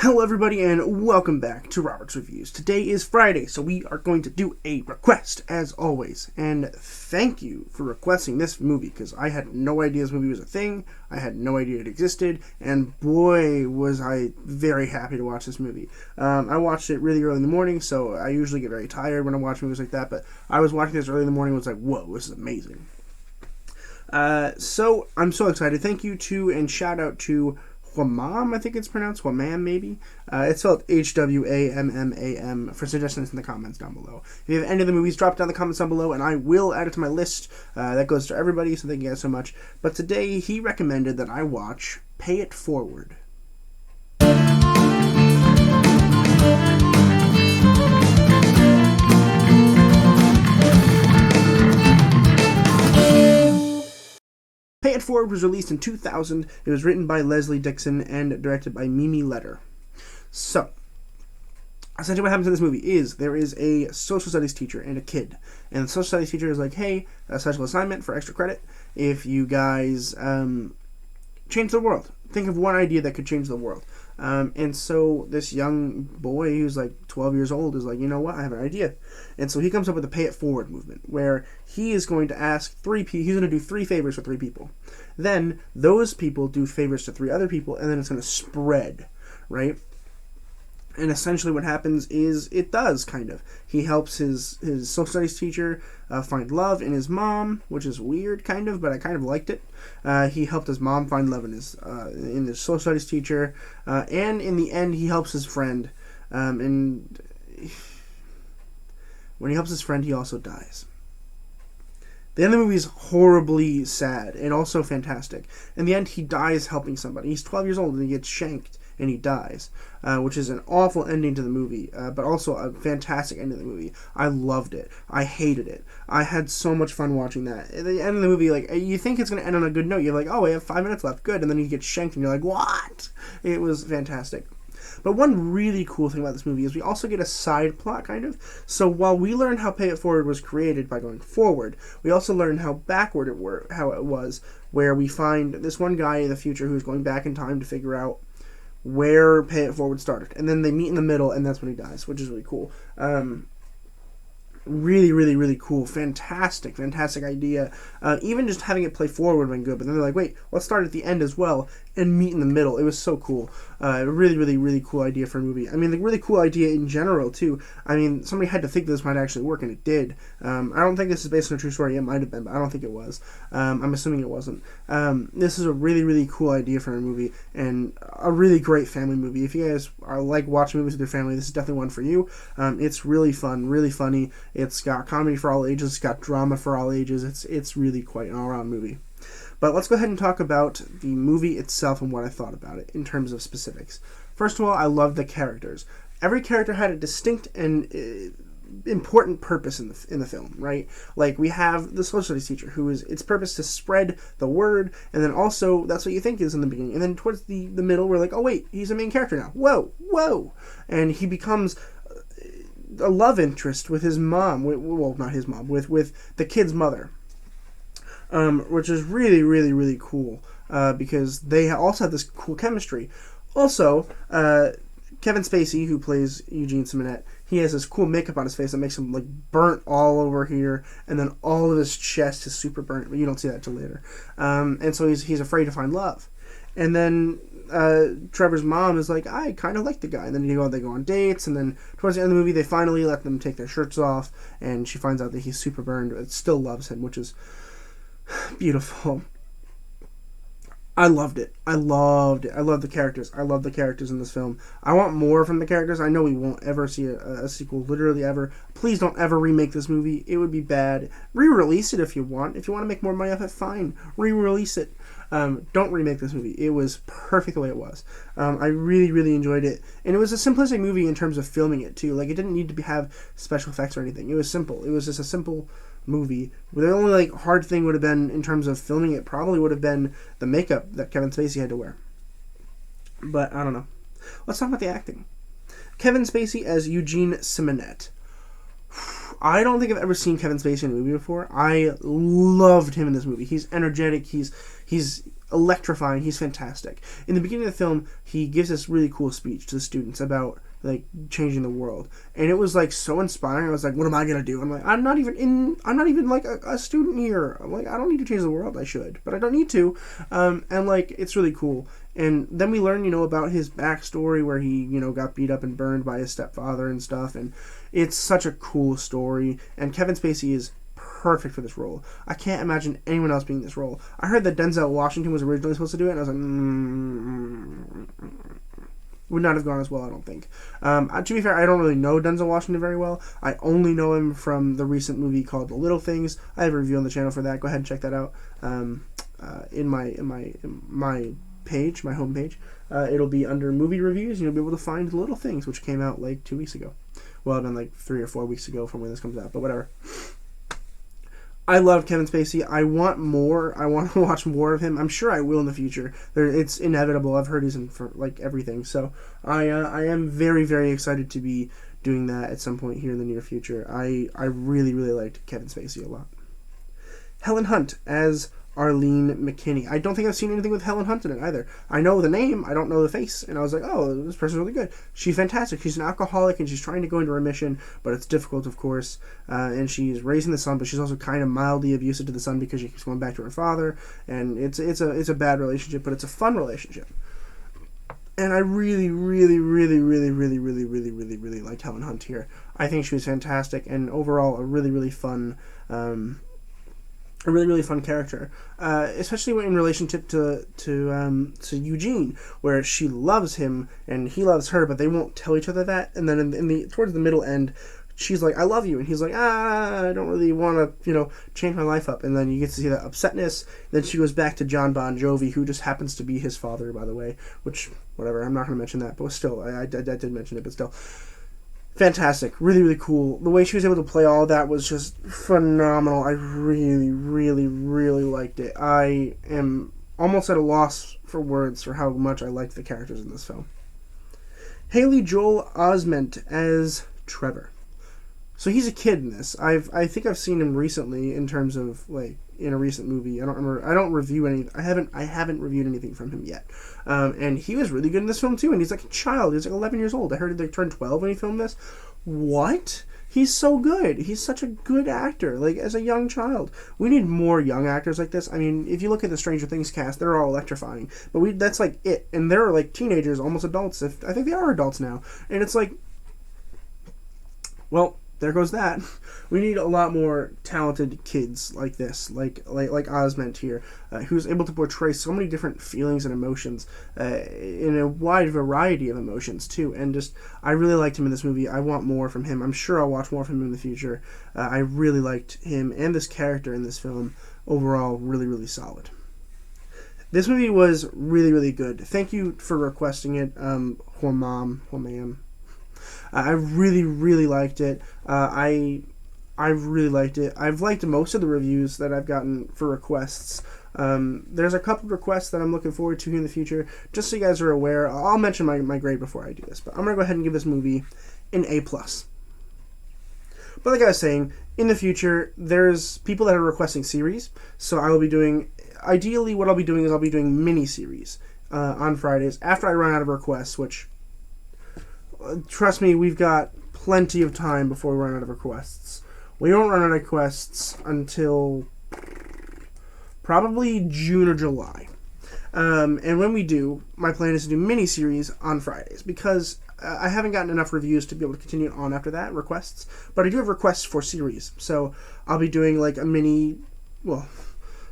Hello everybody and welcome back to Robert's Reviews. Today is Friday, so we are going to do a request, as always. And thank you for requesting this movie, because I had no idea this movie was a thing, I had no idea it existed, and boy was I very happy to watch this movie. I watched it really early in the morning, so I usually get very tired when I watch movies like that, but I was watching this early in the morning and was like, whoa, this is amazing. So I'm so excited. Thank you to, and shout out to Whamam, I think it's pronounced, Whamam maybe. It's spelled H-W-A-M-M-A-M, for suggestions in the comments down below. If you have any of the movies, drop down the comments down below, and I will add it to my list. That goes to everybody, so thank you guys so much. But today, he recommended that I watch Pay It Forward. Pay It Forward was released in 2000. It was written by Leslie Dixon and directed by Mimi Leder. So, essentially what happens in this movie is there is a social studies teacher and a kid. And the social studies teacher is like, hey, a special assignment for extra credit. If you guys change the world. Think of one idea that could change the world. And so this young boy who's like 12 years old is like, you know what, I have an idea. And so he comes up with the Pay It Forward movement, he's going to do 3 favors for 3 people. Then those people do favors to 3 other people, and then it's going to spread, right? And essentially what happens is it does, kind of. He helps his social studies teacher find love in his mom, which is weird, kind of, but I kind of liked it. He helped his mom find love in his social studies teacher. And in the end, he helps his friend. And when he helps his friend, he also dies. The end of the movie is horribly sad and also fantastic. In the end, he dies helping somebody. He's 12 years old and he gets shanked and he dies, which is an awful ending to the movie, but also a fantastic ending to the movie. I loved it. I hated it. I had so much fun watching that. At the end of the movie, like, you think it's going to end on a good note. You're like, oh, we have 5 minutes left. Good. And then he gets shanked and you're like, what? It was fantastic. But one really cool thing about this movie is we also get a side plot, kind of. So while we learn how Pay It Forward was created by going forward, we also learn how backward how it was, where we find this one guy in the future who's going back in time to figure out where Pay It Forward started. And then they meet in the middle, and that's when he dies, which is really cool. Really, really, really cool. Fantastic idea. Even just having it play forward would have been good, but then they're like, wait, let's start at the end as well and meet in the middle. It was so cool. Really, really, really cool idea for a movie. I mean, the really cool idea in general, too. I mean, somebody had to think this might actually work, and it did. I don't think this is based on a true story. It might have been, but I don't think it was. I'm assuming it wasn't. This is a really, really cool idea for a movie, and a really great family movie. If you guys like watching movies with your family, this is definitely one for you. It's really fun, really funny. It's got comedy for all ages. It's got drama for all ages. It's really quite an all-around movie. But let's go ahead and talk about the movie itself and what I thought about it in terms of specifics. First of all, I loved the characters. Every character had a distinct and important purpose in the film, right? Like, we have the social studies teacher, who is its purpose to spread the word, and then also that's what you think is in the beginning. And then towards the middle, we're like, oh wait, he's a main character now. Whoa! And he becomes a love interest with his mom. Well, not his mom, with the kid's mother. Which is really, really, really cool, because they also have this cool chemistry. Also, Kevin Spacey, who plays Eugene Simonet, he has this cool makeup on his face that makes him like burnt all over here, and then all of his chest is super burnt, but you don't see that till later. And so he's afraid to find love. And then Trevor's mom is like, I kind of like the guy. And then they go on dates, and then towards the end of the movie, they finally let them take their shirts off, and she finds out that he's super burned, but still loves him, which is beautiful. I loved it. I love the characters. I love the characters in this film. I want more from the characters. I know we won't ever see a sequel, literally ever. Please don't ever remake this movie. It would be bad. Re-release it if you want. If you want to make more money off it, fine. Re-release it. Don't remake this movie. It was perfect the way it was. I really, really enjoyed it. And it was a simplistic movie in terms of filming it, too. Like, it didn't need to have special effects or anything. It was simple. It was just a simple movie. The only hard thing would have been, in terms of filming it, probably would have been the makeup that Kevin Spacey had to wear. But I don't know. Let's talk about the acting. Kevin Spacey as Eugene Simonet. I don't think I've ever seen Kevin Spacey in a movie before. I loved him in this movie. He's energetic. He's electrifying. He's fantastic. In the beginning of the film, he gives this really cool speech to the students about like changing the world, and it was like so inspiring. I was like, what am I gonna do? I'm like, I'm not even like a student here. I'm like, I don't need to change the world. I should, but I don't need to. And like, it's really cool. And then we learn, about his backstory where he, got beat up and burned by his stepfather and stuff. And it's such a cool story. And Kevin Spacey is perfect for this role. I can't imagine anyone else being this role. I heard that Denzel Washington was originally supposed to do it, and I was like, would not have gone as well, I don't think. To be fair, I don't really know Denzel Washington very well. I only know him from the recent movie called The Little Things. I have a review on the channel for that. Go ahead and check that out. In my page, my homepage. It'll be under movie reviews, and you'll be able to find The Little Things, which came out like 2 weeks ago. Well, it's been like 3 or 4 weeks ago from when this comes out, but whatever. I love Kevin Spacey. I want more. I want to watch more of him. I'm sure I will in the future. It's inevitable. I've heard he's in for like everything. So I am very, very excited to be doing that at some point here in the near future. I really, really liked Kevin Spacey a lot. Helen Hunt as Arlene McKinney. I don't think I've seen anything with Helen Hunt in it either. I know the name, I don't know the face, and I was like, oh, this person's really good. She's fantastic. She's an alcoholic, and she's trying to go into remission, but it's difficult, of course, and she's raising the son, but she's also kind of mildly abusive to the son because she keeps going back to her father, and it's a bad relationship, but it's a fun relationship. And I really, really, really, really, really, really, really, really, really liked Helen Hunt here. I think she was fantastic, and overall a really, really fun a really, really fun character, especially in relationship to Eugene, where she loves him and he loves her, but they won't tell each other that. And then towards the middle end, she's like, "I love you," and he's like, "I don't really want to, change my life up." And then you get to see that upsetness. Then she goes back to John Bon Jovi, who just happens to be his father, by the way. Which, whatever, I'm not going to mention that, but still, I did mention it, but still. Fantastic. Really, really cool. The way she was able to play all of that was just phenomenal. I really, really, really liked it. I am almost at a loss for words for how much I liked the characters in this film. Haley Joel Osment as Trevor. So he's a kid in this. I think I've seen him recently in terms of like in a recent movie. I don't remember. I don't review any. I haven't reviewed anything from him yet. And he was really good in this film too. And he's like a child. He's like 11 years old. I heard he turned 12 when he filmed this. What? He's so good. He's such a good actor. Like as a young child, we need more young actors like this. I mean, if you look at the Stranger Things cast, they're all electrifying. But that's like it. And they're like teenagers, almost adults. I think they are adults now. And it's like, well, there goes that. We need a lot more talented kids like this, like Osment here, who's able to portray so many different feelings and emotions in a wide variety of emotions too. And just, I really liked him in this movie. I want more from him. I'm sure I'll watch more from him in the future. I really liked him and this character in this film. Overall, really, really solid. This movie was really, really good. Thank you for requesting it, Hormam. I really, really liked it. I really liked it. I've liked most of the reviews that I've gotten for requests. There's a couple of requests that I'm looking forward to in the future. Just so you guys are aware, I'll mention my grade before I do this, but I'm going to go ahead and give this movie an A+. But like I was saying, in the future, there's people that are requesting series, so I will be doing, ideally what I'll be doing is I'll be doing mini-series on Fridays after I run out of requests, which... trust me, we've got plenty of time before we run out of requests. We don't run out of requests until probably June or July. And when we do, my plan is to do mini-series on Fridays because I haven't gotten enough reviews to be able to continue on after that, requests. But I do have requests for series. So I'll be doing like a mini, well,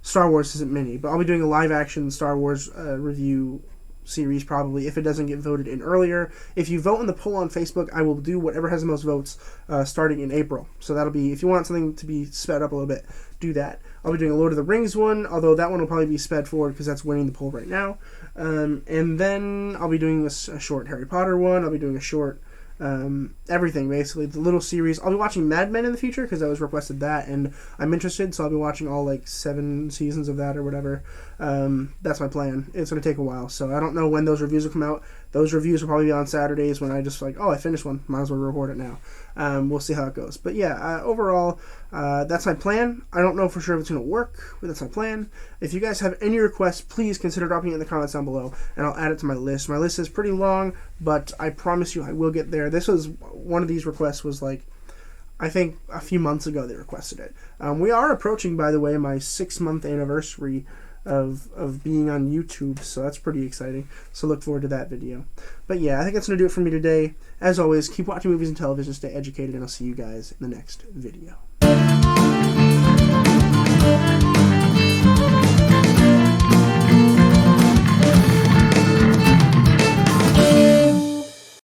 Star Wars isn't mini, but I'll be doing a live-action Star Wars review series probably if it doesn't get voted in earlier. If you vote in the poll on Facebook, I will do whatever has the most votes starting in April. So that'll be, if you want something to be sped up a little bit, do that. I'll be doing a Lord of the Rings one, although that one will probably be sped forward because that's winning the poll right now. And then I'll be doing a short Harry Potter one. I'll be doing a short everything, basically. The little series. I'll be watching Mad Men in the future because I was requested that, and I'm interested, so I'll be watching all, 7 seasons of that or whatever. That's my plan. It's going to take a while, so I don't know when those reviews will come out. those reviews will probably be on Saturdays when I just like, oh, I finished one, might as well record it now. We'll see how it goes. But yeah, overall, that's my plan. I don't know for sure if it's going to work, but that's my plan. If you guys have any requests, please consider dropping it in the comments down below, and I'll add it to my list. My list is pretty long, but I promise you I will get there. This was, one of these requests was like, I think a few months ago they requested it. We are approaching, by the way, my 6-month anniversary of being on YouTube, so that's pretty exciting. So look forward to that video. But yeah, I think that's going to do it for me today. As always, keep watching movies and television, stay educated, and I'll see you guys in the next video.